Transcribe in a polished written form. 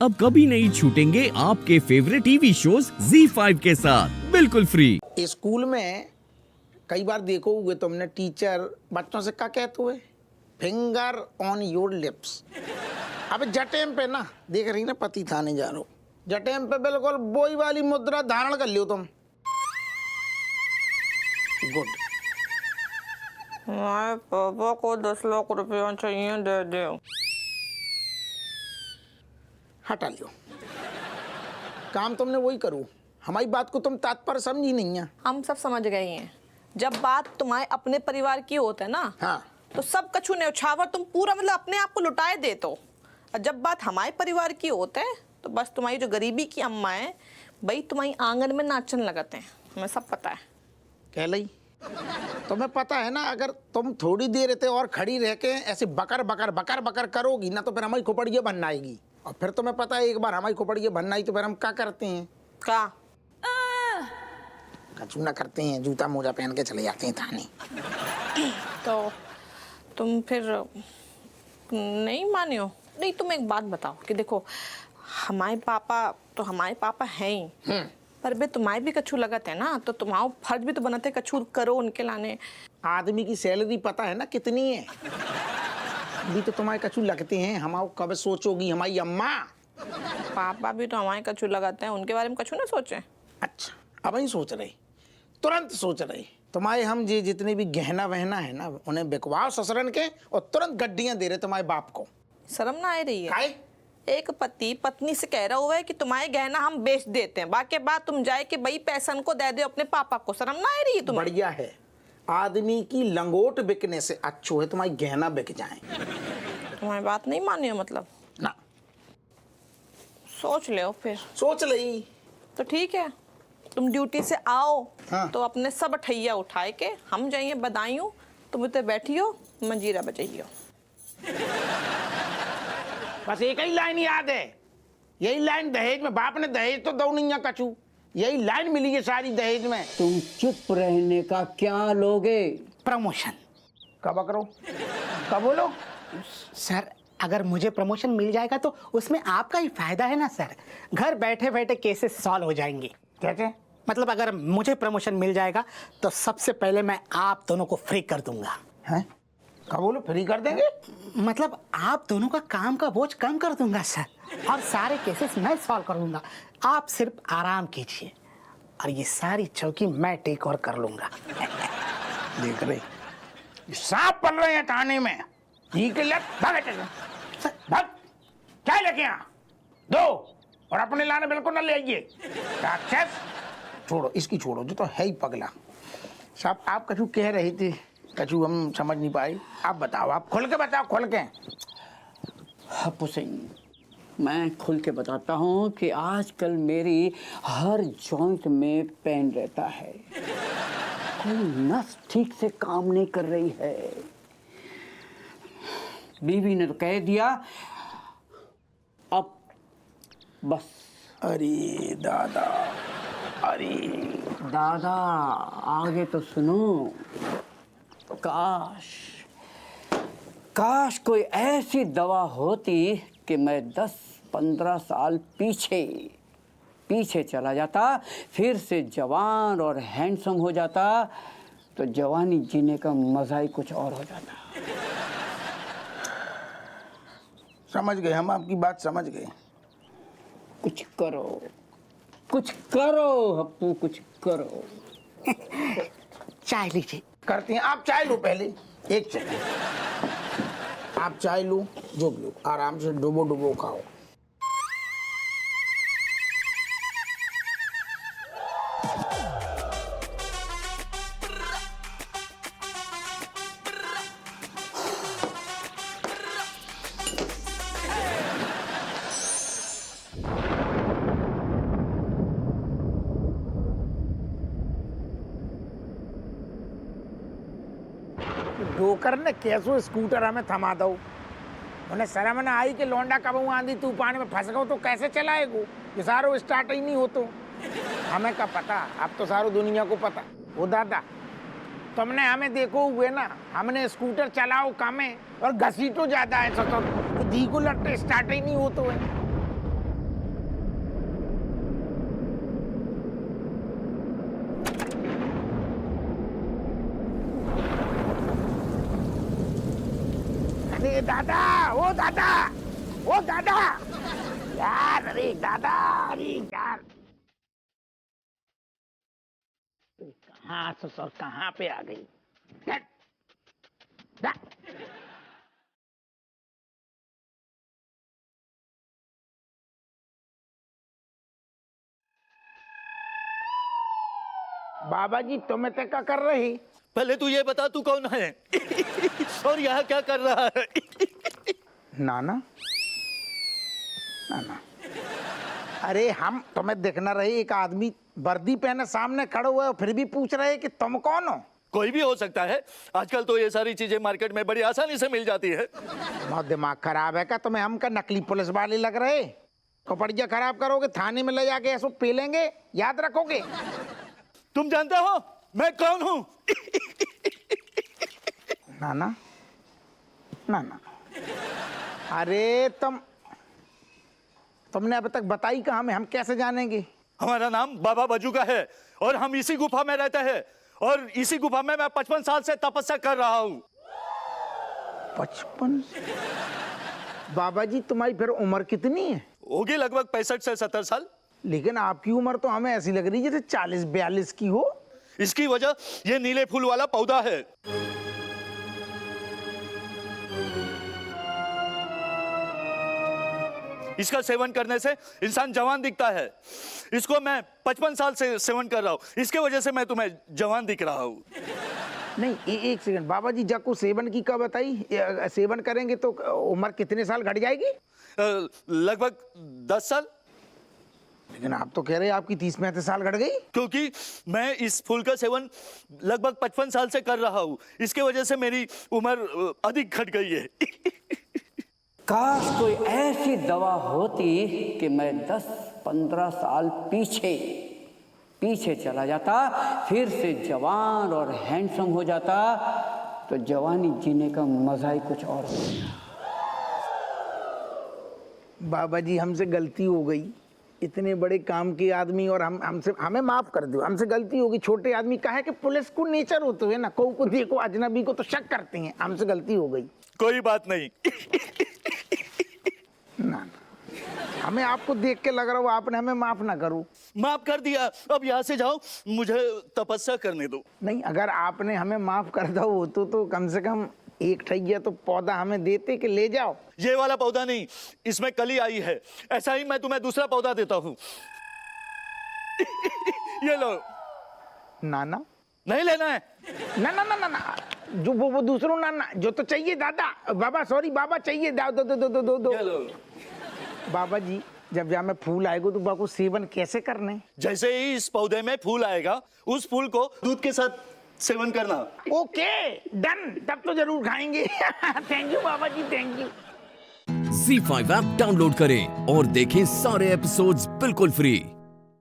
अब कभी नहीं छूटेंगे आपके फेवरेट टीवी शोज ZEE5 के साथ बिल्कुल फ्री। स्कूल में कई बार देखो हुए तुमने टीचर बच्चों से क्या कहते हुए, फिंगर ऑन योर लिप्स। अब जटेम पे ना देख रही ना, पति थाने जा रहा हो, जटेम पे बिल्कुल बोई वाली मुद्रा धारण कर लियो तुम। गुड। हमारे पापा को 10 लाख रुपया चाहिए, दे दो। हटा लियो, काम तुमने वही करो। हमारी बात को तुम तात्पर्य समझी नहीं है। हम सब समझ गए हैं। जब बात तुम्हारे अपने परिवार की होता है ना, हाँ, तो सब कछु न्यौछावर तुम पूरा मतलब अपने आप को लुटाए देते हो। और जब बात हमारे परिवार की होता है तो बस तुम्हारी जो गरीबी की अम्मा है भाई तुम्हारी आंगन में नाचन लगाते हैं, हमें सब पता है। कह लई तुम्हें पता है ना, अगर तुम थोड़ी देर रहते और खड़ी रह के ऐसे बकर बकर बकर बकर करोगी ना तो फिर हमारी खोपड़ियाँ बनना आएगी। और फिर तुम्हें पता है एक बार हमारी खोपड़ियाँ बनना आई तो फिर हम क्या करते हैं, का कचू ना करते हैं, जूता मोजा पहन के चले जाते हैं थाने। तो तुम फिर नहीं माने हो? नहीं, तुम एक बात बताओ कि देखो हमारे पापा हैं ही, पर बे तुम्हारे भी कछू लगत है ना, तो तुम्हारा फर्ज भी तो बनते कछू करो उनके लाने। आदमी की सैलरी पता है ना कितनी है, अभी तो तुम्हारे कछू लगते हैं। हमारा कब सोचोगी हमारी अम्मा? पापा भी तो हमारे कछू लगाते हैं, उनके बारे में कछू ना सोचे। अच्छा, अब ही सोच रहे, तुरंत सोच रहे। तुम्हारे हम जी जितने भी गहना वहना है ना उन्हें बिकवाओ ससुरन के और तुरंत गड्डियां दे रहे तुम्हारे बाप को। शर्म ना आ रही है? काहे? एक पति पत्नी से कह रहा हुआ है कि तुम्हारे गहना हम बेच देते हैं, बाकी बात तुम जाए कि भाई पैसा को दे दो अपने पापा को। शर्म ना आ रही है तुम्हें? बढ़िया है, आदमी की लंगोट बिकने से अच्छो है तुम्हारी गहना बिक जाए। तुम्हारी बात नहीं मानी हो मतलब? ना, सोच ले फिर। सोच लई तो ठीक है, तुम ड्यूटी से आओ। हाँ। तो अपने सब ठैया उठाए के हम जाइए बदायूं, तुम उतने बैठियो मंजीरा बजाइयो। बस एक ही लाइन याद है, यही लाइन दहेज में, बाप ने दहेज तो दो नहीं कछू, यही लाइन मिली है सारी दहेज में। तुम चुप रहने का क्या लोगे? प्रमोशन कब करो, कब बोलो? सर अगर मुझे प्रमोशन मिल जाएगा तो उसमें आपका ही फायदा है ना सर। घर बैठे बैठे केसेस सॉल्व हो जाएंगे। कहते मतलब अगर मुझे प्रमोशन मिल जाएगा तो सबसे पहले मैं आप दोनों को फ्री कर दूंगा। हैं? कब बोलो फ्री कर देंगे? मतलब आप दोनों का काम का बोझ कम कर दूंगा सर, और सारे केसेस मैं सॉल्व कर दूंगा। आप सिर्फ आराम कीजिए और ये सारी चौकी मैं टेक ओवर कर लूंगा। देख रहे सांप पल रहे हैं थाने में, ठीक है, भाग क्या लेके यहाँ दो, और अपने लाने बिल्कुल ना ले आइए। राक्षस छोड़ो, इसकी छोड़ो, जो तो है ही पगला। साहब आप कछु कह रही थी, कछु हम समझ नहीं पाए, आप बताओ, आप खुल के बताओ, खुल के। हप्पू सिंह, मैं खुल के बताता हूँ कि आजकल मेरी हर जॉइंट में पेन रहता है, कोई नस ठीक से काम नहीं कर रही है। बीवी ने तो कह दिया, अब बस। अरे दादा, अरे दादा आगे तो सुनो। काश कोई ऐसी दवा होती कि मैं 10-15 साल पीछे चला जाता, फिर से जवान और हैंडसम हो जाता, तो जवानी जीने का मजा ही कुछ और हो जाता। समझ गए, हम आपकी बात समझ गए। कुछ करो हप्पू, कुछ करो। चाय लीजिए। करते हैं, आप चाय लो पहले, एक सेकंड, आप चाय लो, जो लो, आराम से डुबो डुबो खाओ। डोकर ने कैसो स्कूटर हमें थमा दो, उन्हें शर्म ना आई कि लौंडा कब आंधी तूफान में फंस गो तो कैसे चलाएगो, ये सारो स्टार्ट ही नहीं हो तो हमें का पता, अब तो सारो दुनिया को पता। ओ दादा, तुमने हमें देखो हुए ना, हमने स्कूटर चलाओ कम है और घसीटो ज्यादा है, तो दी को लट्टे स्टार्ट ही नहीं हो तो है। अरे दादा, ओ दादा, ओ दादा यार, अरे दादा, अरे यार कहाँ से और कहाँ पे आ गई। बाबा जी तुम्हें तो क्या कर रही? पहले तू ये बता तू कौन है और यहाँ क्या कर रहा है? नाना, नाना, अरे हम तुम्हें देखना रहे, एक आदमी वर्दी पहने सामने खड़े हुए फिर भी पूछ रहे कि तुम कौन हो? कोई भी हो सकता है, आजकल तो ये सारी चीजें मार्केट में बड़ी आसानी से मिल जाती है। बहुत दिमाग खराब है क्या तुम्हें? हम का नकली पुलिस वाले लग रहे? कपड़िया खराब करोगे, थाने में ले जाके ऐसो पेलेंगे, याद रखोगे? तुम जानते हो मैं कौन हूँ? नाना, नाना, अरे तुमने अब तक बताई कहाँ? में हम कैसे जानेंगे? हमारा नाम बाबा बजू का है और हम इसी गुफा में रहते हैं और इसी गुफा में मैं 55 साल से तपस्या कर रहा हूँ। 55? बाबा जी तुम्हारी फिर उम्र कितनी है? होगी लगभग 65 से 70 साल। लेकिन आपकी उम्र तो हमें ऐसी लग रही है जैसे 40-42 की हो। इसकी वजह ये नीले फूल वाला पौधा है। इसका सेवन करने से इंसान जवान दिखता है। इसको मैं 55 साल से सेवन कर रहा हूँ, इसके वजह से मैं तुम्हें जवान दिख रहा हूँ। नहीं, एक सेकंड बाबा जी, जब को सेवन की का बताई, सेवन करेंगे तो उम्र कितने साल घट जाएगी? लगभग 10 साल। लेकिन आप तो कह रहे हैं आपकी 30-35 साल घट गई। क्योंकि मैं इस फूल का सेवन लगभग 55 साल से कर रहा हूँ, इसके वजह से मेरी उम्र अधिक घट गई है। काश कोई ऐसी दवा होती कि मैं 10-15 साल पीछे चला जाता, फिर से जवान और हैंडसम हो जाता, तो जवानी जीने का मजा ही कुछ और होता। बाबा जी हमसे गलती हो गई, इतने बड़े काम के आदमी, और हमें माफ कर दो, हमसे गलती होगी। छोटे आदमी का है कि पुलिस को नेचर होते हुए ना, को देखो अजनबी को तो शक करते हैं, हमसे गलती हो गई। कोई बात नहीं। ना, हमें आपको देख के लग रहा हो आपने हमें माफ ना करो। माफ कर दिया, अब यहाँ से जाओ, मुझे तपस्या करने दो। नहीं, अगर आपने हमें माफ कर दो होतो तो कम से कम एक ठैया तो पौधा हमें देते कि ले जाओ। ये वाला पौधा नहीं, इसमें कली आई है। ऐसा ही मैं तुम्हें दूसरा पौधा देता हूँ। ये लो। नाना, नहीं लेना है? ना ना ना ना ना, जो वो दूसरों नाना जो तो चाहिए दादा, बाबा सॉरी बाबा चाहिए, दो। ये लो। बाबा जी जब यहाँ में फूल आएगा तो बाबू सेवन कैसे करने? जैसे ही इस पौधे में फूल आएगा, उस फूल को दूध के साथ सेवन करना। ओके डन, तब तो जरूर खाएंगे। थैंक यू बाबा जी, thank you. Z5 app download करें और देखें सारे एपिसोड्स बिल्कुल फ्री।